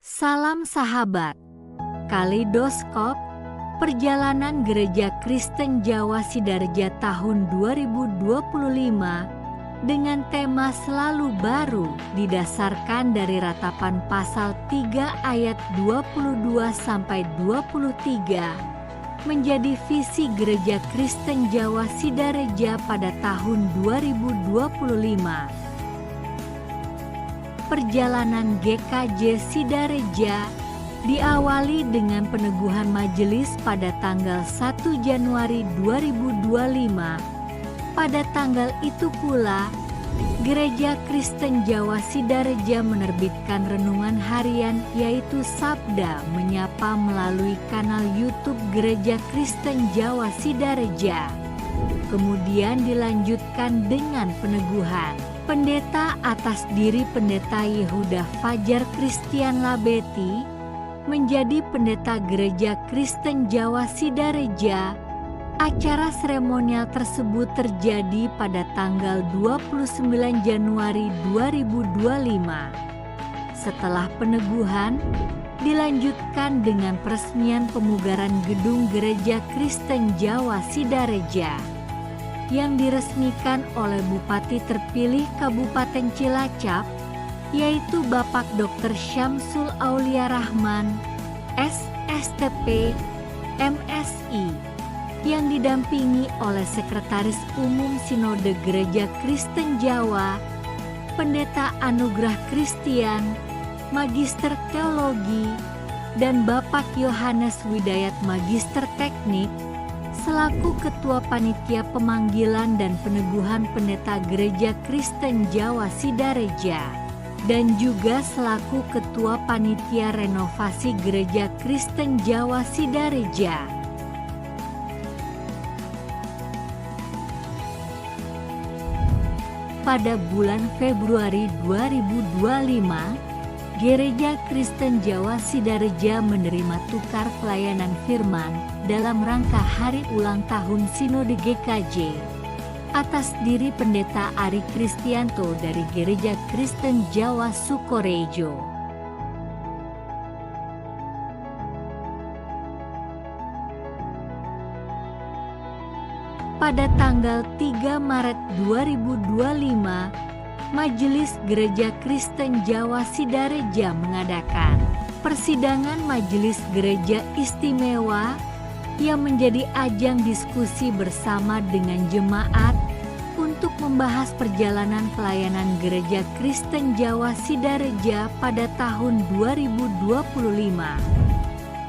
Salam sahabat, Kaleidoskop, perjalanan Gereja Kristen Jawa Sidareja tahun 2025 dengan tema selalu baru didasarkan dari Ratapan pasal 3 ayat 22-23 menjadi visi Gereja Kristen Jawa Sidareja pada tahun 2025. Perjalanan GKJ Sidareja diawali dengan peneguhan majelis pada tanggal 1 Januari 2025. Pada tanggal itu pula, Gereja Kristen Jawa Sidareja menerbitkan renungan harian yaitu Sabda Menyapa melalui kanal YouTube Gereja Kristen Jawa Sidareja. Kemudian dilanjutkan dengan peneguhan pendeta atas diri Pendeta Yehuda Fajar Christian Labeti menjadi pendeta Gereja Kristen Jawa Sidareja. Acara seremonial tersebut terjadi pada tanggal 29 Januari 2025. Setelah peneguhan, dilanjutkan dengan peresmian pemugaran gedung Gereja Kristen Jawa Sidareja yang diresmikan oleh Bupati terpilih Kabupaten Cilacap, yaitu Bapak Dr. Syamsul Aulia Rahman, SSTP, MSI, yang didampingi oleh Sekretaris Umum Sinode Gereja Kristen Jawa, Pendeta Anugrah Christian, Magister Teologi, dan Bapak Yohanes Widayat Magister Teknik, selaku Ketua Panitia Pemanggilan dan Peneguhan Pendeta Gereja Kristen Jawa Sidareja, dan juga selaku Ketua Panitia Renovasi Gereja Kristen Jawa Sidareja. Pada bulan Februari 2025, Gereja Kristen Jawa Sidareja menerima tukar pelayanan firman dalam rangka hari ulang tahun Sinode GKJ atas diri Pendeta Ari Kristianto dari Gereja Kristen Jawa Sukorejo. Pada tanggal 3 Maret 2025, Majelis Gereja Kristen Jawa Sidareja mengadakan persidangan Majelis Gereja Istimewa yang menjadi ajang diskusi bersama dengan jemaat untuk membahas perjalanan pelayanan Gereja Kristen Jawa Sidareja pada tahun 2025.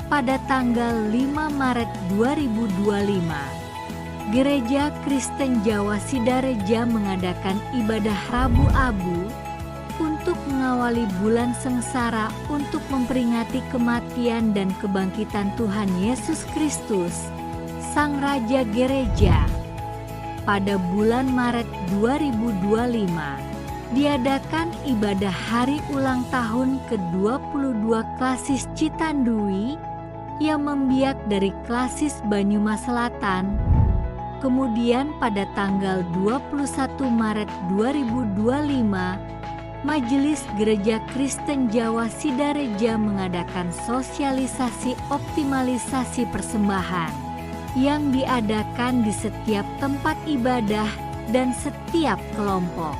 Pada tanggal 5 Maret 2025, Gereja Kristen Jawa Sidareja mengadakan ibadah Rabu Abu untuk mengawali bulan sengsara untuk memperingati kematian dan kebangkitan Tuhan Yesus Kristus, Sang Raja Gereja. Pada bulan Maret 2025, diadakan ibadah hari ulang tahun ke-22 Klasis Citandui yang membiak dari Klasis Banyumas Selatan. Kemudian pada tanggal 21 Maret 2025, Majelis Gereja Kristen Jawa Sidareja mengadakan sosialisasi optimalisasi persembahan yang diadakan di setiap tempat ibadah dan setiap kelompok.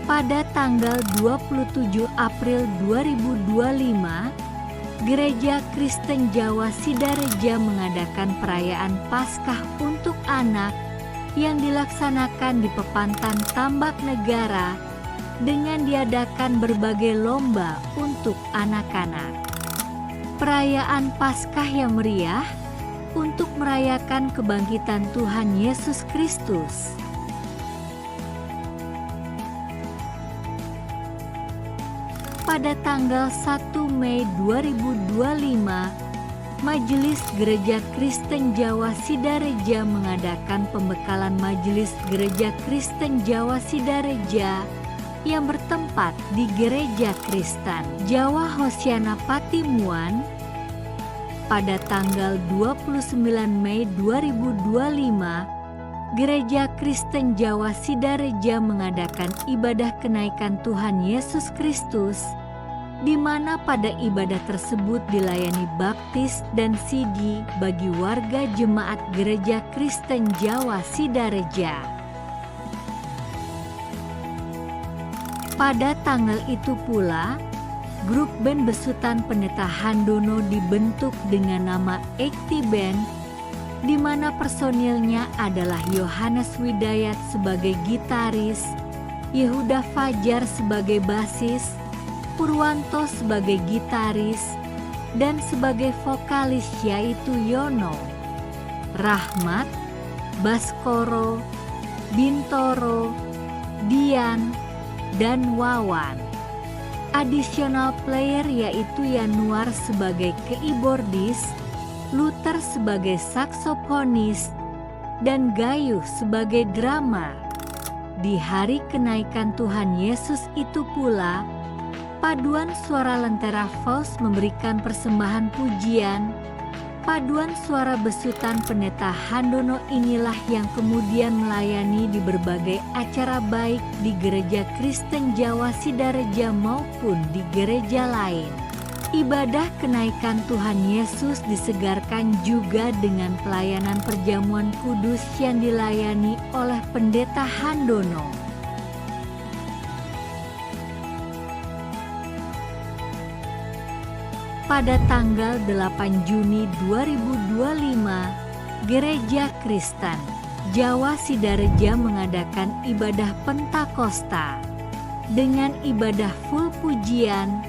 Pada tanggal 27 April 2025, Gereja Kristen Jawa Sidareja mengadakan perayaan Paskah untuk anak yang dilaksanakan di Pepantan Tambak Negara dengan diadakan berbagai lomba untuk anak-anak. Perayaan Paskah yang meriah untuk merayakan kebangkitan Tuhan Yesus Kristus. Pada tanggal 1 Mei 2025, Majelis Gereja Kristen Jawa Sidareja mengadakan pembekalan Majelis Gereja Kristen Jawa Sidareja yang bertempat di Gereja Kristen Jawa Hosiana Patimuan. Pada tanggal 29 Mei 2025, Gereja Kristen Jawa Sidareja mengadakan ibadah kenaikan Tuhan Yesus Kristus, di mana pada ibadah tersebut dilayani baptis dan sidi bagi warga jemaat Gereja Kristen Jawa Sidareja. Pada tanggal itu pula, grup band besutan Pendeta Handono dibentuk dengan nama Ekti Band, di mana personilnya adalah Yohanes Widayat sebagai gitaris, Yehuda Fajar sebagai basis, Purwanto sebagai gitaris, dan sebagai vokalis yaitu Yono, Rahmat, Baskoro, Bintoro, Dian, dan Wawan. Additional player yaitu Yanuar sebagai keyboardis, Luther sebagai saksofonis, dan Gayuh sebagai drummer. Di hari kenaikan Tuhan Yesus itu pula, paduan suara Lentera Faust memberikan persembahan pujian. Paduan suara besutan Pendeta Handono inilah yang kemudian melayani di berbagai acara baik di Gereja Kristen Jawa Sidareja maupun di gereja lain. Ibadah kenaikan Tuhan Yesus disegarkan juga dengan pelayanan perjamuan kudus yang dilayani oleh Pendeta Handono. Pada tanggal 8 Juni 2025, Gereja Kristen Jawa Sidareja mengadakan ibadah Pentakosta. Dengan ibadah full pujian,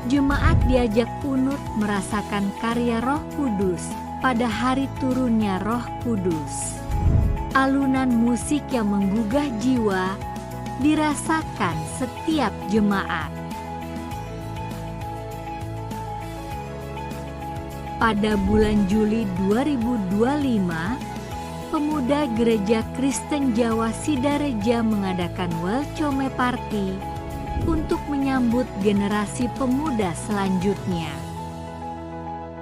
jemaat diajak unut merasakan karya Roh Kudus pada hari turunnya Roh Kudus. Alunan musik yang menggugah jiwa dirasakan setiap jemaat. Pada bulan Juli 2025, pemuda Gereja Kristen Jawa Sidareja mengadakan Welcome Party untuk menyambut generasi pemuda selanjutnya.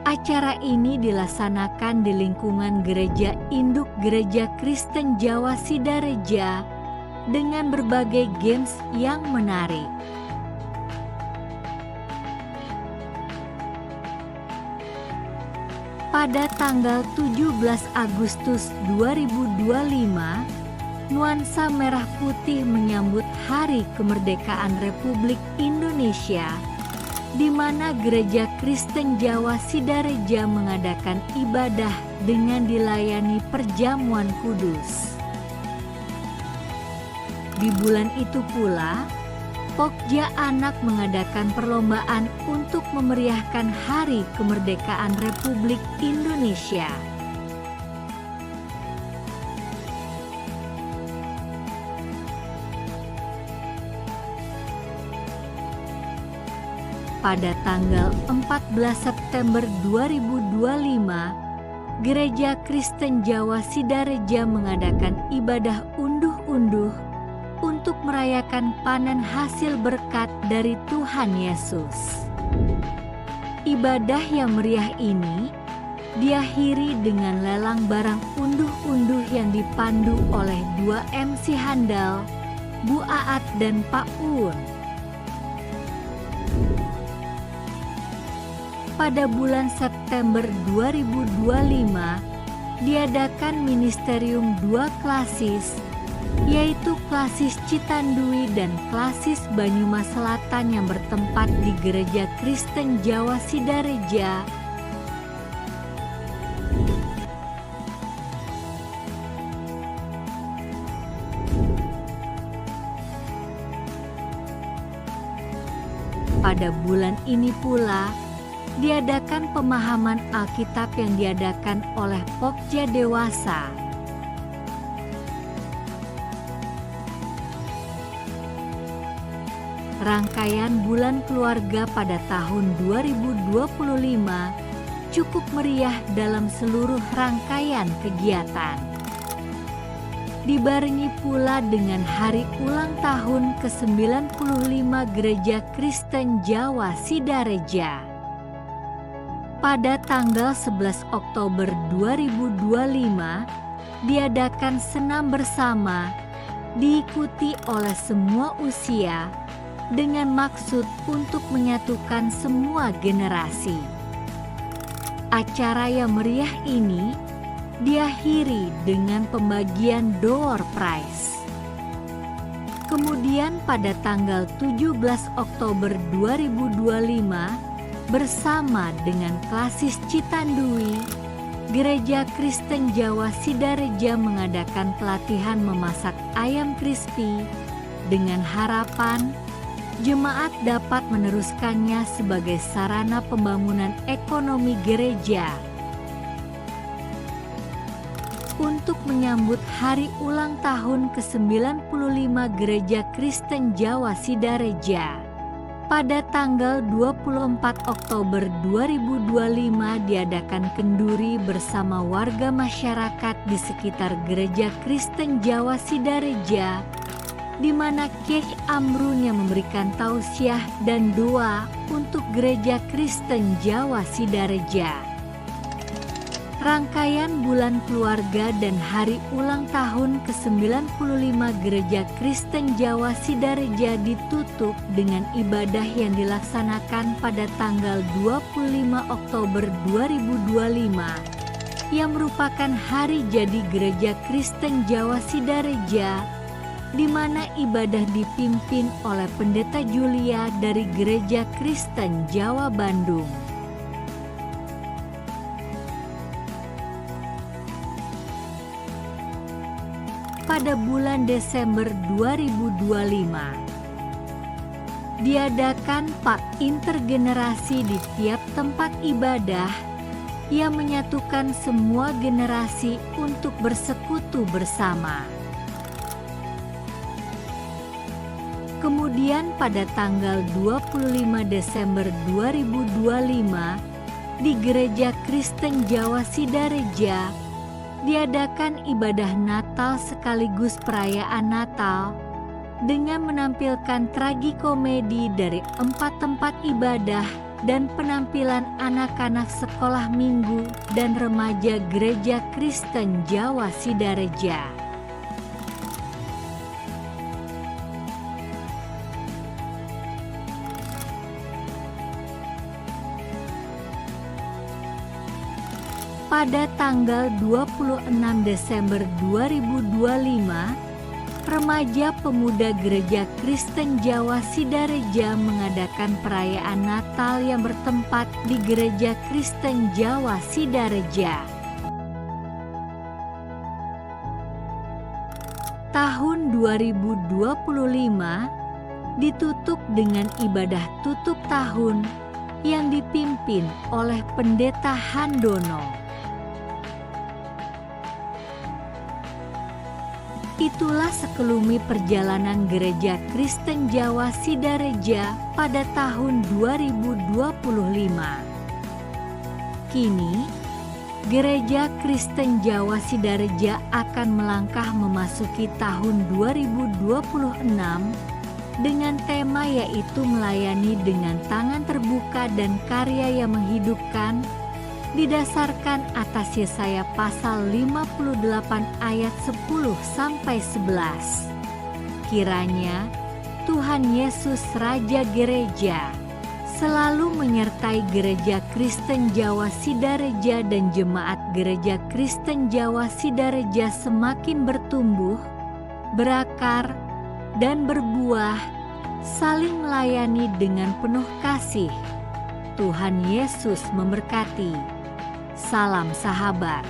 Acara ini dilaksanakan di lingkungan Gereja Induk Gereja Kristen Jawa Sidareja dengan berbagai games yang menarik. Pada tanggal 17 Agustus 2025, nuansa merah putih menyambut Hari Kemerdekaan Republik Indonesia, di mana Gereja Kristen Jawa Sidareja mengadakan ibadah dengan dilayani perjamuan kudus. Di bulan itu pula, Pokja Anak mengadakan perlombaan untuk memeriahkan Hari Kemerdekaan Republik Indonesia. Pada tanggal 14 September 2025, Gereja Kristen Jawa Sidareja mengadakan ibadah unduh-unduh untuk merayakan panen hasil berkat dari Tuhan Yesus. Ibadah yang meriah ini diakhiri dengan lelang barang unduh-unduh yang dipandu oleh 2 MC handal, Bu Aat dan Pak Uun. Pada bulan September 2025, diadakan Ministerium 2 Klasis, yaitu Klasis Citandui dan Klasis Banyumas Selatan yang bertempat di Gereja Kristen Jawa Sidareja. Pada bulan ini pula, diadakan pemahaman Alkitab yang diadakan oleh Pokja Dewasa. Rangkaian Bulan Keluarga pada tahun 2025 cukup meriah dalam seluruh rangkaian kegiatan. Dibarengi pula dengan hari ulang tahun ke-95 Gereja Kristen Jawa Sidareja. Pada tanggal 11 Oktober 2025, diadakan senam bersama, diikuti oleh semua usia, dengan maksud untuk menyatukan semua generasi. Acara yang meriah ini diakhiri dengan pembagian door prize. Kemudian pada tanggal 17 Oktober 2025, bersama dengan Klasis Citandui, Gereja Kristen Jawa Sidareja mengadakan pelatihan memasak ayam crispy dengan harapan jemaat dapat meneruskannya sebagai sarana pembangunan ekonomi gereja. Untuk menyambut hari ulang tahun ke-95 Gereja Kristen Jawa Sidareja, pada tanggal 24 Oktober 2025 diadakan kenduri bersama warga masyarakat di sekitar Gereja Kristen Jawa Sidareja, di mana Kiai Amrun yang memberikan tausiah dan doa untuk Gereja Kristen Jawa Sidareja. Rangkaian Bulan Keluarga dan Hari Ulang Tahun ke-95 Gereja Kristen Jawa Sidareja ditutup dengan ibadah yang dilaksanakan pada tanggal 25 Oktober 2025, yang merupakan hari jadi Gereja Kristen Jawa Sidareja, di mana ibadah dipimpin oleh Pendeta Julia dari Gereja Kristen Jawa Bandung. Pada bulan Desember 2025, diadakan Pak Intergenerasi di tiap tempat ibadah yang menyatukan semua generasi untuk bersekutu bersama. Kemudian pada tanggal 25 Desember 2025, di Gereja Kristen Jawa Sidareja, diadakan ibadah Natal sekaligus perayaan Natal dengan menampilkan tragikomedi dari 4 tempat ibadah dan penampilan anak-anak sekolah minggu dan remaja Gereja Kristen Jawa Sidareja. Pada tanggal 26 Desember 2025, remaja pemuda Gereja Kristen Jawa Sidareja mengadakan perayaan Natal yang bertempat di Gereja Kristen Jawa Sidareja. Tahun 2025 ditutup dengan ibadah tutup tahun yang dipimpin oleh Pendeta Handono. Itulah sekelumit perjalanan Gereja Kristen Jawa Sidareja pada tahun 2025. Kini, Gereja Kristen Jawa Sidareja akan melangkah memasuki tahun 2026 dengan tema yaitu melayani dengan tangan terbuka dan karya yang menghidupkan, didasarkan atas Yesaya pasal 58 ayat 10-11. Kiranya Tuhan Yesus Raja Gereja selalu menyertai Gereja Kristen Jawa Sidareja dan jemaat Gereja Kristen Jawa Sidareja semakin bertumbuh, berakar, dan berbuah, saling melayani dengan penuh kasih. Tuhan Yesus memberkati. Salam sahabat.